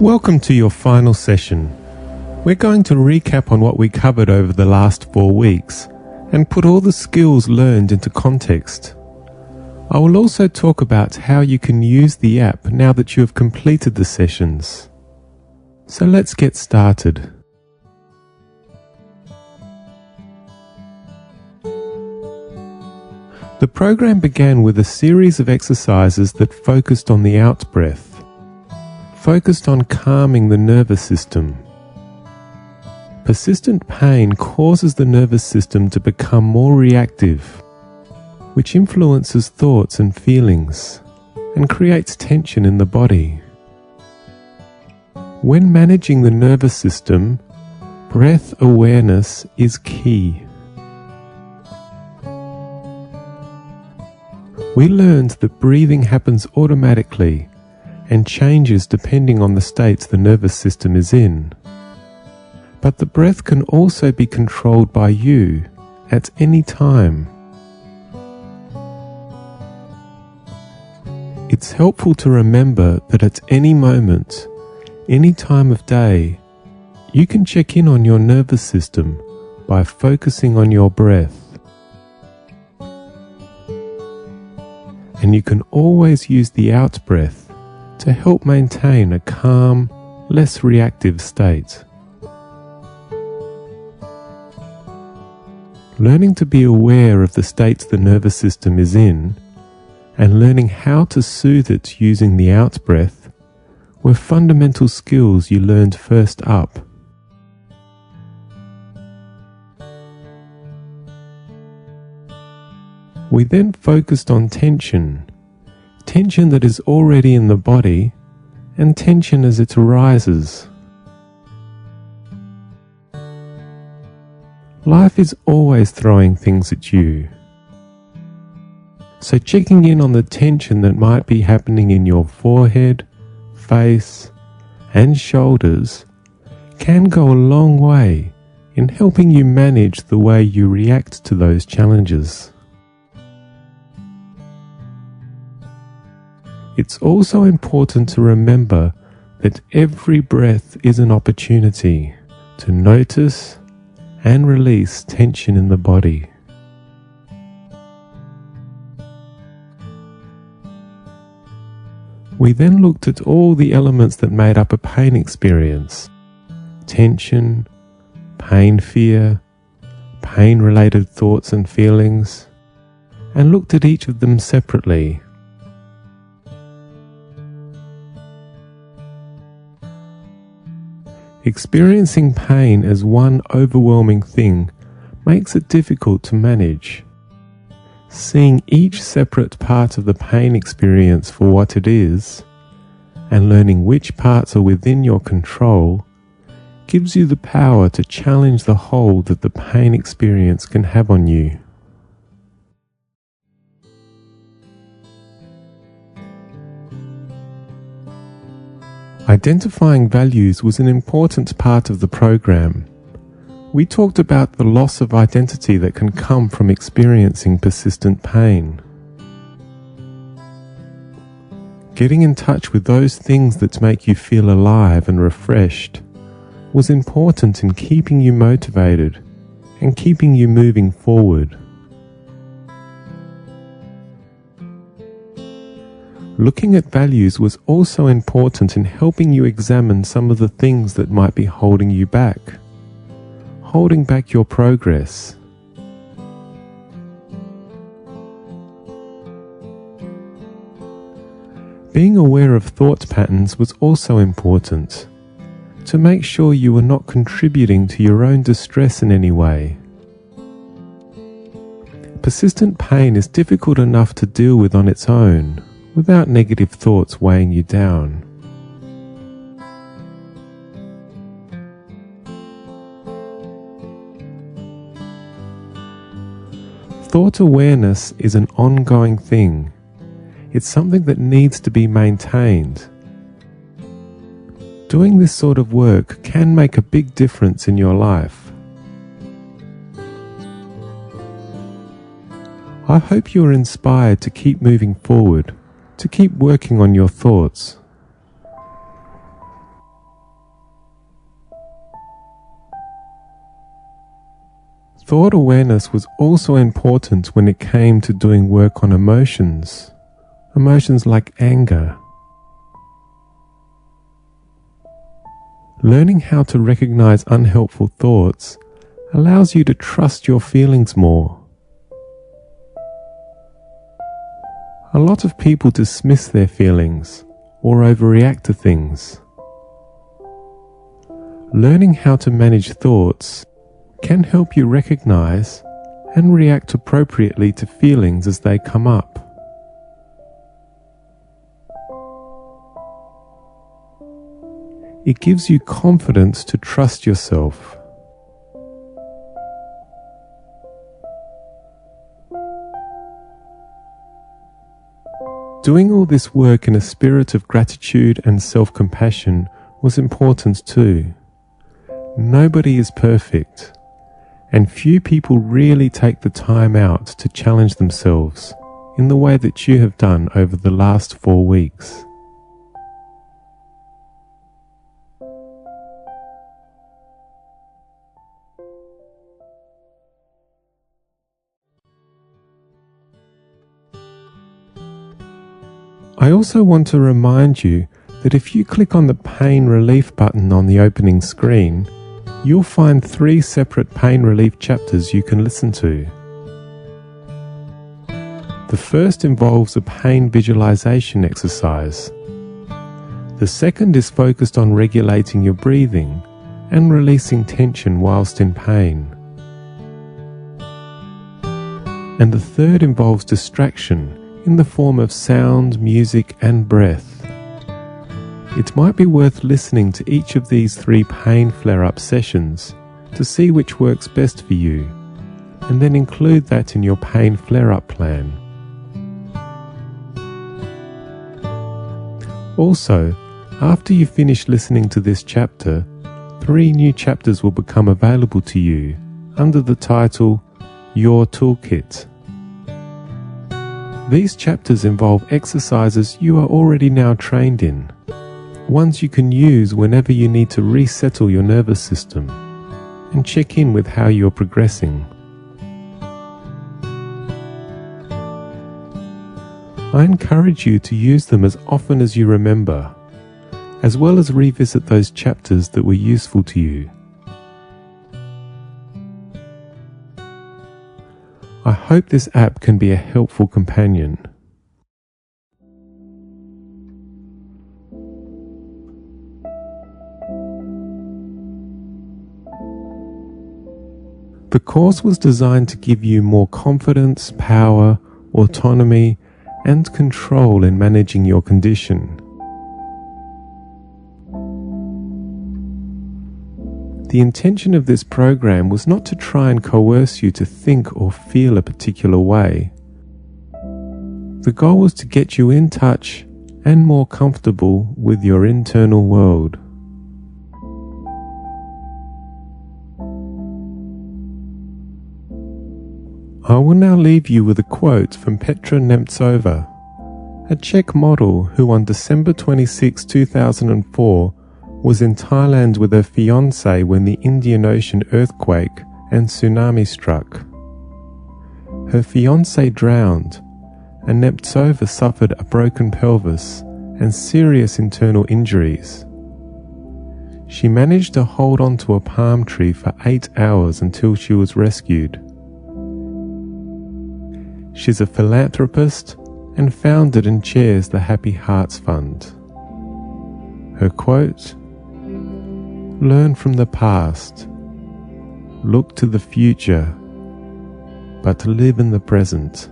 Welcome to your final session. We're going to recap on what we covered over the last 4 weeks and put all the skills learned into context. I will also talk about how you can use the app now that you have completed the sessions. So let's get started. The program began with a series of exercises that focused on the out-breath, focused on calming the nervous system. Persistent pain causes the nervous system to become more reactive, which influences thoughts and feelings and creates tension in the body. When managing the nervous system, breath awareness is key. We learned that breathing happens automatically and changes depending on the states the nervous system is in. But the breath can also be controlled by you at any time. It's helpful to remember that at any moment, any time of day, you can check in on your nervous system by focusing on your breath. And you can always use the out-breath to help maintain a calm, less reactive state. Learning to be aware of the states the nervous system is in and learning how to soothe it using the out-breath were fundamental skills you learned first up. We then focused on tension that is already in the body, and tension as it arises. Life is always throwing things at you. So checking in on the tension that might be happening in your forehead, face, and shoulders can go a long way in helping you manage the way you react to those challenges. It's also important to remember that every breath is an opportunity to notice and release tension in the body. We then looked at all the elements that made up a pain experience: tension, pain fear, pain-related thoughts and feelings, and looked at each of them separately. Experiencing pain as one overwhelming thing makes it difficult to manage. Seeing each separate part of the pain experience for what it is, and learning which parts are within your control, gives you the power to challenge the hold that the pain experience can have on you. Identifying values was an important part of the program. We talked about the loss of identity that can come from experiencing persistent pain. Getting in touch with those things that make you feel alive and refreshed was important in keeping you motivated and keeping you moving forward. Looking at values was also important in helping you examine some of the things that might be holding you back, holding back your progress. Being aware of thought patterns was also important, to make sure you were not contributing to your own distress in any way. Persistent pain is difficult enough to deal with on its own, without negative thoughts weighing you down. Thought awareness is an ongoing thing. It's something that needs to be maintained. Doing this sort of work can make a big difference in your life. I hope you are inspired to keep moving forward, to keep working on your thoughts. Thought awareness was also important when it came to doing work on emotions. Emotions like anger. Learning how to recognize unhelpful thoughts allows you to trust your feelings more. A lot of people dismiss their feelings or overreact to things. Learning how to manage thoughts can help you recognize and react appropriately to feelings as they come up. It gives you confidence to trust yourself. Doing all this work in a spirit of gratitude and self-compassion was important too. Nobody is perfect, and few people really take the time out to challenge themselves in the way that you have done over the last 4 weeks. I also want to remind you that if you click on the pain relief button on the opening screen, you'll find 3 separate pain relief chapters you can listen to. The first involves a pain visualization exercise. The second is focused on regulating your breathing and releasing tension whilst in pain. And the third involves distraction in the form of sound, music, and breath. It might be worth listening to each of these 3 pain flare-up sessions to see which works best for you, and then include that in your pain flare-up plan. Also, after you finish listening to this chapter, 3 new chapters will become available to you under the title Your Toolkit. These chapters involve exercises you are already now trained in, ones you can use whenever you need to resettle your nervous system and check in with how you're progressing. I encourage you to use them as often as you remember, as well as revisit those chapters that were useful to you. I hope this app can be a helpful companion. The course was designed to give you more confidence, power, autonomy, and control in managing your condition. The intention of this program was not to try and coerce you to think or feel a particular way. The goal was to get you in touch and more comfortable with your internal world. I will now leave you with a quote from Petra Nemtsova, a Czech model who on December 26, 2004 was in Thailand with her fiancé when the Indian Ocean earthquake and tsunami struck. Her fiancé drowned, and Nemtsova suffered a broken pelvis and serious internal injuries. She managed to hold on to a palm tree for 8 hours until she was rescued. She's a philanthropist and founded and chairs the Happy Hearts Fund. Her quote, "Learn from the past, look to the future, but live in the present."